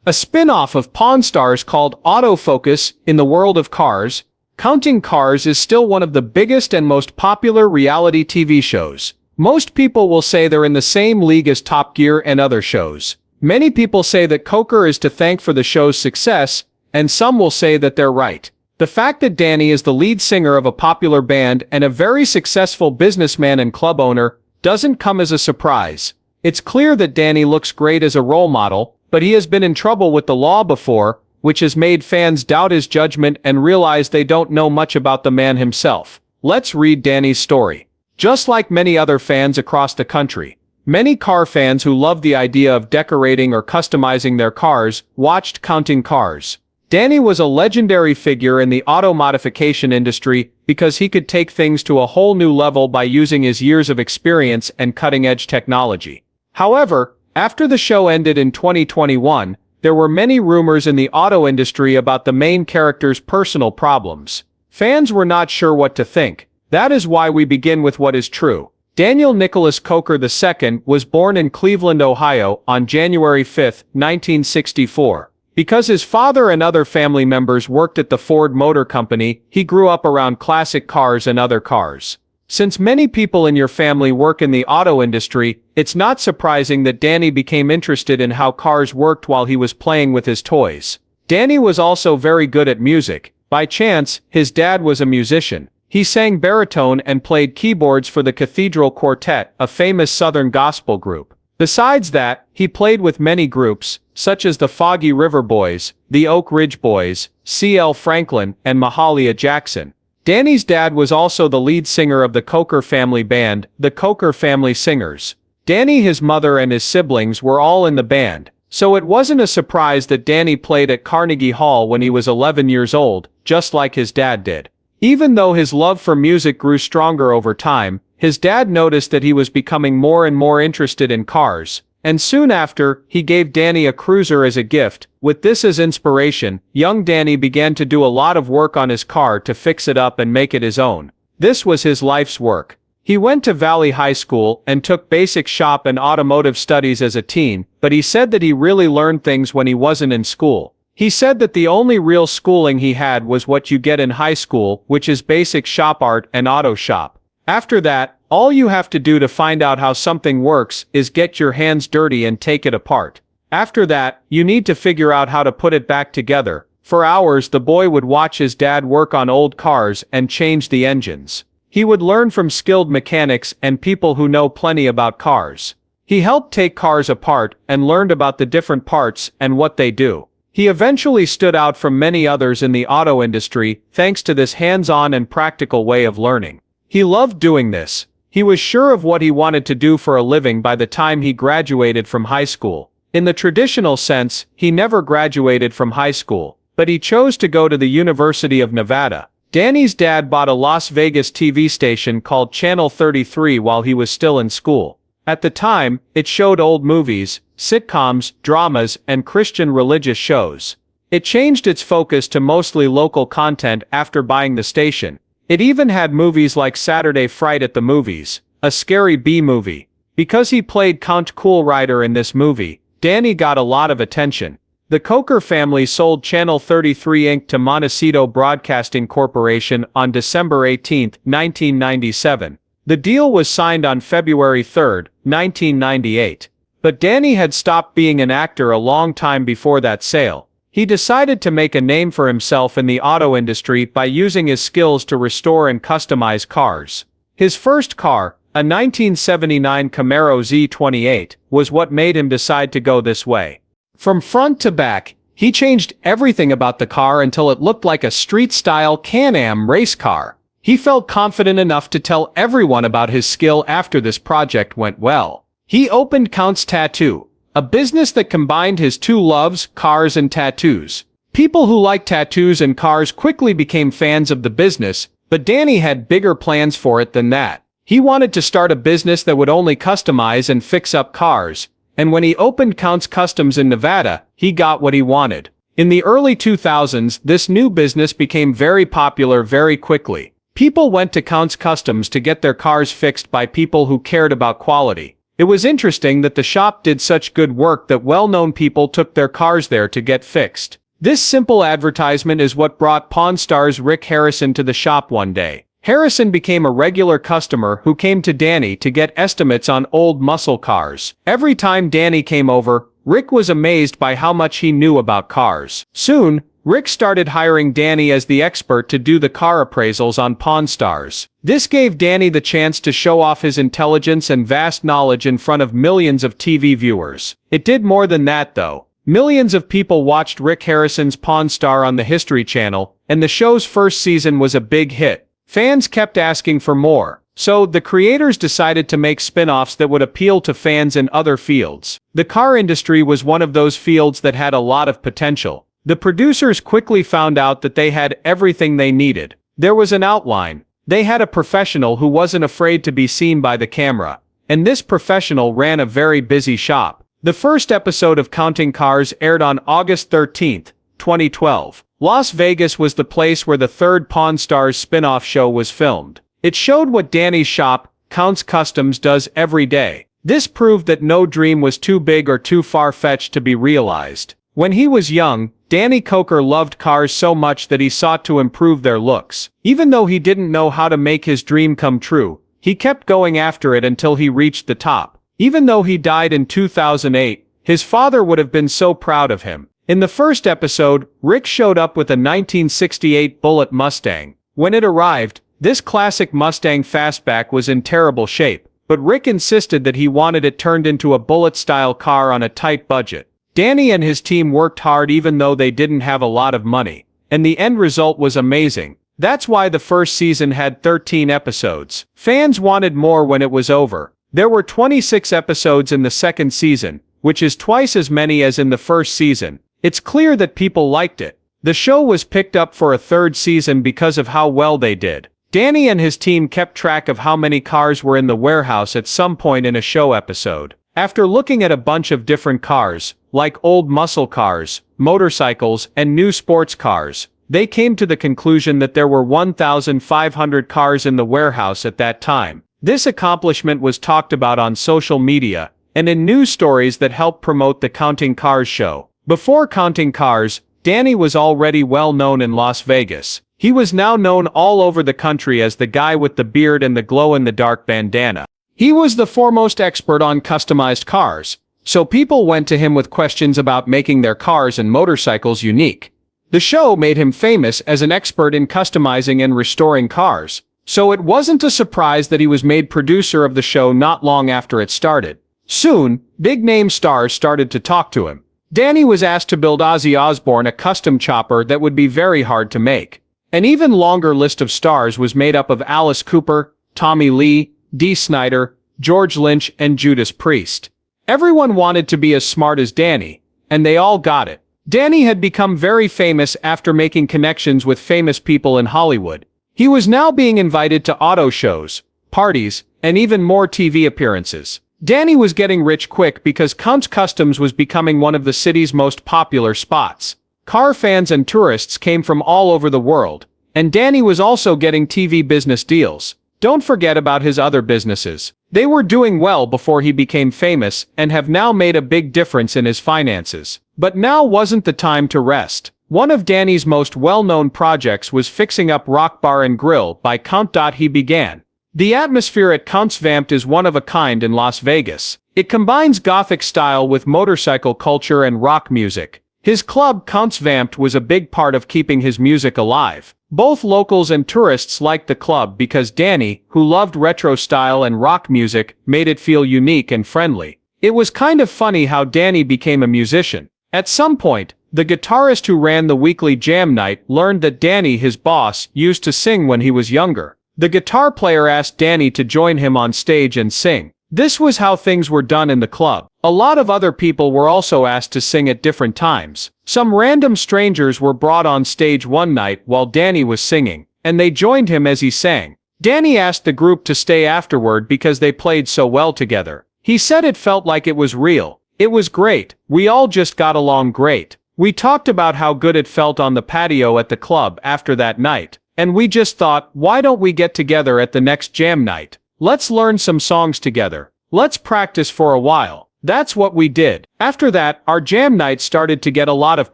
a spin-off of Pawn Stars called Autofocus. In the world of cars, Counting Cars is still one of the biggest and most popular reality TV shows. Most people will say they're in the same league as Top Gear and other shows. Many people say that Koker is to thank for the show's success, and some will say that they're right. The fact that Danny is the lead singer of a popular band and a very successful businessman and club owner doesn't come as a surprise. It's clear that Danny looks great as a role model, but he has been in trouble with the law before, which has made fans doubt his judgment and realize they don't know much about the man himself. Let's read Danny's story. Just like many other fans across the country, many car fans who love the idea of decorating or customizing their cars watched Counting Cars. Danny was a legendary figure in the auto modification industry because he could take things to a whole new level by using his years of experience and cutting-edge technology. However, after the show ended in 2021, there were many rumors in the auto industry about the main character's personal problems. Fans were not sure what to think. That is why we begin with what is true. Daniel Nicholas Koker II was born in Cleveland, Ohio, on January 5, 1964. Because his father and other family members worked at the Ford Motor Company, he grew up around classic cars and other cars. Since many people in your family work in the auto industry, it's not surprising that Danny became interested in how cars worked while he was playing with his toys. Danny was also very good at music. By chance, his dad was a musician. He sang baritone and played keyboards for the Cathedral Quartet, a famous Southern gospel group. Besides that, he played with many groups, such as the Foggy River Boys, the Oak Ridge Boys, C.L. Franklin, and Mahalia Jackson. Danny's dad was also the lead singer of the Koker family band, the Koker Family Singers. Danny, his mother, and his siblings were all in the band, so it wasn't a surprise that Danny played at Carnegie Hall when he was 11 years old, just like his dad did. Even though his love for music grew stronger over time, his dad noticed that he was becoming more and more interested in cars, and soon after, he gave Danny a cruiser as a gift. With this as inspiration, young Danny began to do a lot of work on his car to fix it up and make it his own. This was his life's work. He went to Valley High School and took basic shop and automotive studies as a teen, but he said that he really learned things when he wasn't in school. He said that the only real schooling he had was what you get in high school, which is basic shop art and auto shop. After that, all you have to do to find out how something works is get your hands dirty and take it apart. After that, you need to figure out how to put it back together. For hours, the boy would watch his dad work on old cars and change the engines. He would learn from skilled mechanics and people who know plenty about cars. He helped take cars apart and learned about the different parts and what they do. He eventually stood out from many others in the auto industry thanks to this hands-on and practical way of learning. He loved doing this. He was sure of what he wanted to do for a living by the time he graduated from high school. In the traditional sense, he never graduated from high school, but he chose to go to the University of Nevada. Danny's dad bought a Las Vegas TV station called Channel 33 while he was still in school. At the time, it showed old movies, sitcoms, dramas, and Christian religious shows. It changed its focus to mostly local content after buying the station. It even had movies like Saturday Fright at the Movies, a scary B-movie. Because he played Count Cool Rider in this movie, Danny got a lot of attention. The Koker family sold Channel 33 Inc. to Montecito Broadcasting Corporation on December 18, 1997. The deal was signed on February 3, 1998. But Danny had stopped being an actor a long time before that sale. He decided to make a name for himself in the auto industry by using his skills to restore and customize cars. His first car, a 1979 Camaro Z28, was what made him decide to go this way. From front to back, he changed everything about the car until it looked like a street-style Can-Am race car. He felt confident enough to tell everyone about his skill after this project went well. He opened Count's Tattoo, a business that combined his two loves, cars and tattoos. People who liked tattoos and cars quickly became fans of the business, but Danny had bigger plans for it than that. He wanted to start a business that would only customize and fix up cars, and when he opened Count's Customs in Nevada, he got what he wanted. In the early 2000s, this new business became very popular very quickly. People went to Count's Customs to get their cars fixed by people who cared about quality. It was interesting that the shop did such good work that well-known people took their cars there to get fixed. This simple advertisement is what brought Pawn Stars Rick Harrison to the shop one day. Harrison became a regular customer who came to Danny to get estimates on old muscle cars. Every time Danny came over, Rick was amazed by how much he knew about cars. Soon, Rick started hiring Danny as the expert to do the car appraisals on Pawn Stars. This gave Danny the chance to show off his intelligence and vast knowledge in front of millions of TV viewers. It did more than that though. Millions of people watched Rick Harrison's Pawn Star on the History Channel, and the show's first season was a big hit. Fans kept asking for more, so the creators decided to make spin-offs that would appeal to fans in other fields. The car industry was one of those fields that had a lot of potential. The producers quickly found out that they had everything they needed. There was an outline. They had a professional who wasn't afraid to be seen by the camera, and this professional ran a very busy shop. The first episode of Counting Cars aired on August 13, 2012. Las Vegas was the place where the third Pawn Stars spin-off show was filmed. It showed what Danny's shop, Kustoms, does every day. This proved that no dream was too big or too far-fetched to be realized. When he was young, Danny Koker loved cars so much that he sought to improve their looks. Even though he didn't know how to make his dream come true, he kept going after it until he reached the top. Even though he died in 2008, his father would have been so proud of him. In the first episode, Rick showed up with a 1968 Bullitt Mustang. When it arrived, this classic Mustang fastback was in terrible shape, but Rick insisted that he wanted it turned into a Bullitt-style car on a tight budget. Danny and his team worked hard even though they didn't have a lot of money, and the end result was amazing. That's why the first season had 13 episodes. Fans wanted more when it was over. There were 26 episodes in the second season, which is twice as many as in the first season. It's clear that people liked it. The show was picked up for a third season because of how well they did. Danny and his team kept track of how many cars were in the warehouse at some point in a show episode. After looking at a bunch of different cars, like old muscle cars, motorcycles, and new sports cars, they came to the conclusion that there were 1,500 cars in the warehouse at that time. This accomplishment was talked about on social media and in news stories that helped promote the Counting Cars show. Before Counting Cars, Danny was already well known in Las Vegas. He was now known all over the country as the guy with the beard and the glow-in-the-dark bandana. He was the foremost expert on customized cars, so people went to him with questions about making their cars and motorcycles unique. The show made him famous as an expert in customizing and restoring cars, so it wasn't a surprise that he was made producer of the show not long after it started. Soon, big-name stars started to talk to him. Danny was asked to build Ozzy Osbourne a custom chopper that would be very hard to make. An even longer list of stars was made up of Alice Cooper, Tommy Lee, Dee Snider, George Lynch, and Judas Priest. Everyone wanted to be as smart as Danny, and they all got it. Danny had become very famous after making connections with famous people in Hollywood. He was now being invited to auto shows, parties, and even more TV appearances. Danny was getting rich quick because Kustoms was becoming one of the city's most popular spots. Car fans and tourists came from all over the world, and Danny was also getting TV business deals. Don't forget about his other businesses. They were doing well before he became famous and have now made a big difference in his finances. But now wasn't the time to rest. One of Danny's most well-known projects was fixing up Rock Bar and Grill by Count. He began. The atmosphere at Count's Vamped is one of a kind in Las Vegas. It combines Gothic style with motorcycle culture and rock music. His club, Count's Vamped, was a big part of keeping his music alive. Both locals and tourists liked the club because Danny, who loved retro style and rock music, made it feel unique and friendly. It was kind of funny how Danny became a musician. At some point, the guitarist who ran the weekly jam night learned that Danny, his boss, used to sing when he was younger. The guitar player asked Danny to join him on stage and sing. This was how things were done in the club. A lot of other people were also asked to sing at different times. Some random strangers were brought on stage one night while Danny was singing, and they joined him as he sang. Danny asked the group to stay afterward because they played so well together. He said it felt like it was real. It was great. We all just got along great. We talked about how good it felt on the patio at the club after that night. And we just thought, why don't we get together at the next jam night? Let's learn some songs together. Let's practice for a while. That's what we did. After that, our jam night started to get a lot of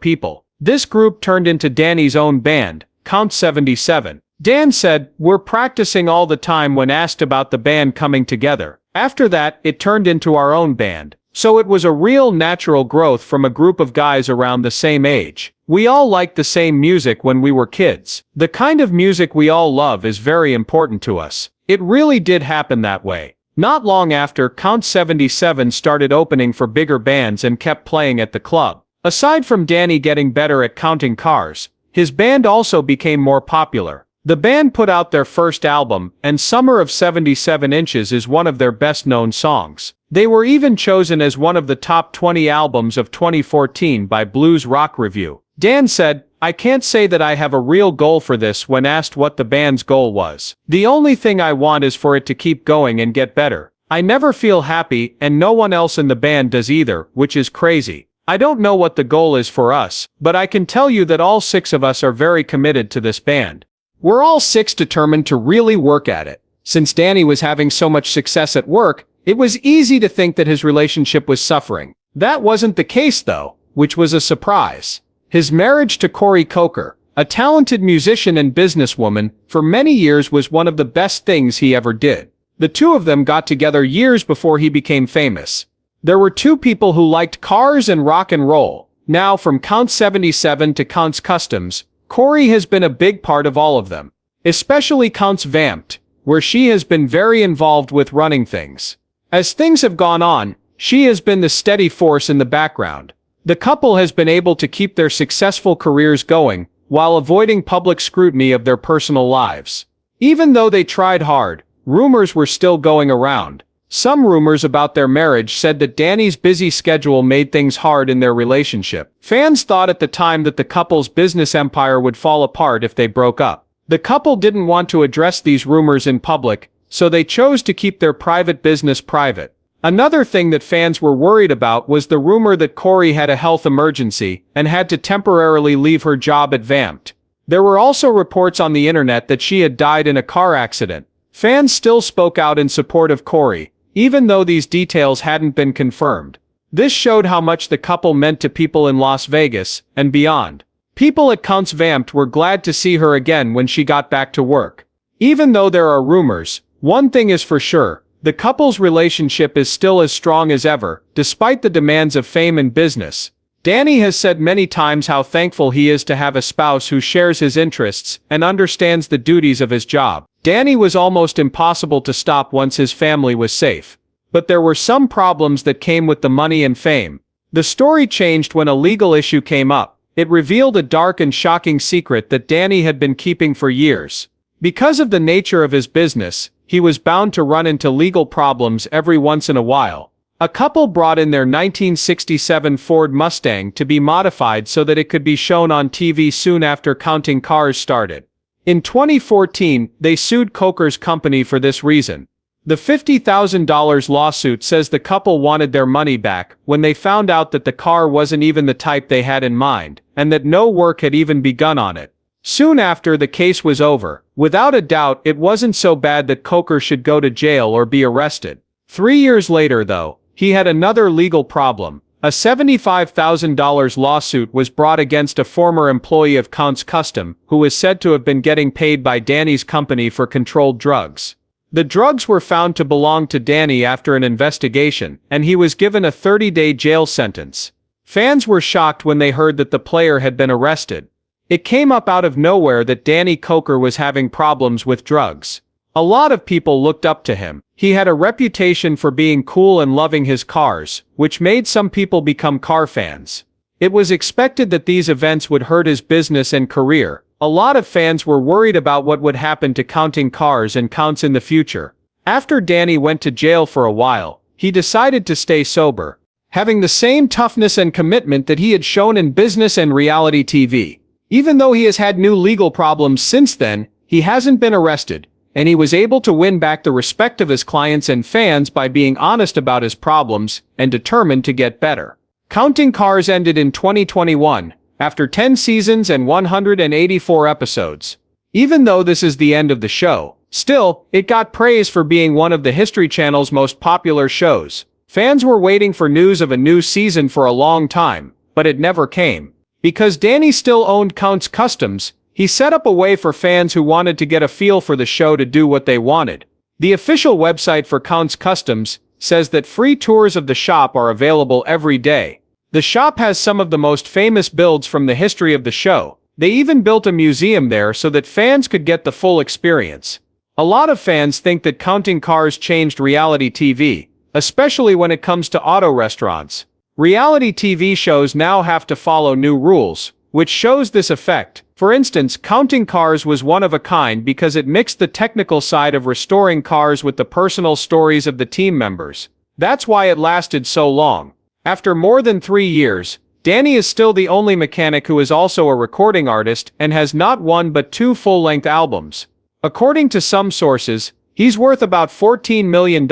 people. This group turned into Danny's own band, Count 77. Dan said, "We're practicing all the time" when asked about the band coming together. After that, it turned into our own band. So it was a real natural growth from a group of guys around the same age. We all liked the same music when we were kids. The kind of music we all love is very important to us. It really did happen that way. Not long after, Count 77 started opening for bigger bands and kept playing at the club. Aside from Danny getting better at counting cars, his band also became more popular. The band put out their first album, and Summer of 77 Inches is one of their best-known songs. They were even chosen as one of the top 20 albums of 2014 by Blues Rock Review. Dan said, "I can't say that I have a real goal for this" when asked what the band's goal was. "The only thing I want is for it to keep going and get better. I never feel happy, and no one else in the band does either, which is crazy. I don't know what the goal is for us, but I can tell you that all 6 of us are very committed to this band. We're all 6 determined to really work at it." Since Danny was having so much success at work, it was easy to think that his relationship was suffering. That wasn't the case though, which was a surprise. His marriage to Danny Koker, a talented musician and businesswoman, for many years was one of the best things he ever did. The two of them got together years before he became famous. There were 2 people who liked cars and rock and roll. Now, from Count 77 to Count's Kustoms, Corey has been a big part of all of them. Especially Count's Vamped, where she has been very involved with running things. As things have gone on, she has been the steady force in the background. The couple has been able to keep their successful careers going, while avoiding public scrutiny of their personal lives. Even though they tried hard, rumors were still going around. Some rumors about their marriage said that Danny's busy schedule made things hard in their relationship. Fans thought at the time that the couple's business empire would fall apart if they broke up. The couple didn't want to address these rumors in public, so they chose to keep their private business private. Another thing that fans were worried about was the rumor that Corey had a health emergency and had to temporarily leave her job at Vamped. There were also reports on the internet that she had died in a car accident. Fans still spoke out in support of Corey, even though these details hadn't been confirmed. This showed how much the couple meant to people in Las Vegas and beyond. People at Count's Vamped were glad to see her again when she got back to work. Even though there are rumors, one thing is for sure, the couple's relationship is still as strong as ever, despite the demands of fame and business. Danny has said many times how thankful he is to have a spouse who shares his interests and understands the duties of his job. Danny was almost impossible to stop once his family was safe. But there were some problems that came with the money and fame. The story changed when a legal issue came up. It revealed a dark and shocking secret that Danny had been keeping for years. Because of the nature of his business, he was bound to run into legal problems every once in a while. A couple brought in their 1967 Ford Mustang to be modified so that it could be shown on TV soon after Counting Cars started. In 2014, they sued Koker's company for this reason. The $50,000 lawsuit says the couple wanted their money back when they found out that the car wasn't even the type they had in mind, and that no work had even begun on it. Soon after the case was over, without a doubt it wasn't so bad that Koker should go to jail or be arrested. 3 years later though, he had another legal problem. A $75,000 lawsuit was brought against a former employee of Count's Custom, who was said to have been getting paid by Danny's company for controlled drugs. The drugs were found to belong to Danny after an investigation, and he was given a 30-day jail sentence. Fans were shocked when they heard that the player had been arrested. It came up out of nowhere that Danny Koker was having problems with drugs. A lot of people looked up to him. He had a reputation for being cool and loving his cars, which made some people become car fans. It was expected that these events would hurt his business and career. A lot of fans were worried about what would happen to Counting Cars and Counts in the future. After Danny went to jail for a while, he decided to stay sober, having the same toughness and commitment that he had shown in business and reality TV. Even though he has had new legal problems since then, he hasn't been arrested, and he was able to win back the respect of his clients and fans by being honest about his problems and determined to get better. Counting Cars ended in 2021, after 10 seasons and 184 episodes. Even though this is the end of the show, Still, it got praise for being one of the History Channel's most popular shows. Fans were waiting for news of a new season for a long time, but it never came. Because Danny still owned Kustoms, he set up a way for fans who wanted to get a feel for the show to do what they wanted. The official website for Kustoms says that free tours of the shop are available every day. The shop has some of the most famous builds from the history of the show. They even built a museum there so that fans could get the full experience. A lot of fans think that counting cars changed reality TV, especially when it comes to auto restaurants. Reality TV shows now have to follow new rules, which shows this effect. For instance, Counting Cars was one of a kind because it mixed the technical side of restoring cars with the personal stories of the team members. That's why it lasted so long. After more than 3 years, Danny is still the only mechanic who is also a recording artist and has not one but 2 full-length albums. According to some sources, he's worth about $14 million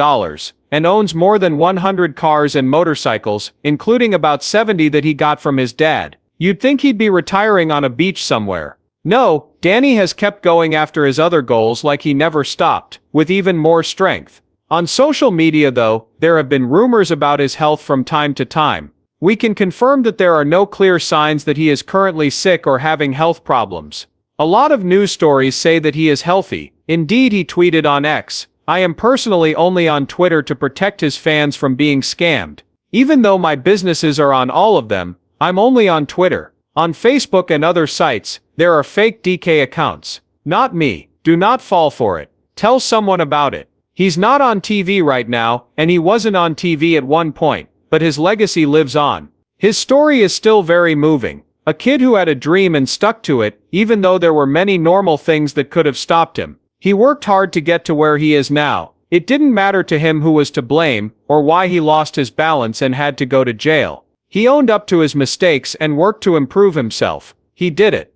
and owns more than 100 cars and motorcycles, including about 70 that he got from his dad. You'd think he'd be retiring on a beach somewhere. No, Danny has kept going after his other goals like he never stopped, with even more strength. On social media though, there have been rumors about his health from time to time. We can confirm that there are no clear signs that he is currently sick or having health problems. A lot of news stories say that he is healthy. Indeed, he tweeted on X, "I am personally only on Twitter to protect his fans from being scammed. Even though my businesses are on all of them, I'm only on Twitter. On Facebook and other sites, there are fake DK accounts. Not me. Do not fall for it. Tell someone about it. He's not on TV right now, and he wasn't on TV at one point, but his legacy lives on." His story is still very moving. A kid who had a dream and stuck to it, even though there were many normal things that could have stopped him. He worked hard to get to where he is now. It didn't matter to him who was to blame, or why he lost his balance and had to go to jail. He owned up to his mistakes and worked to improve himself. He did it.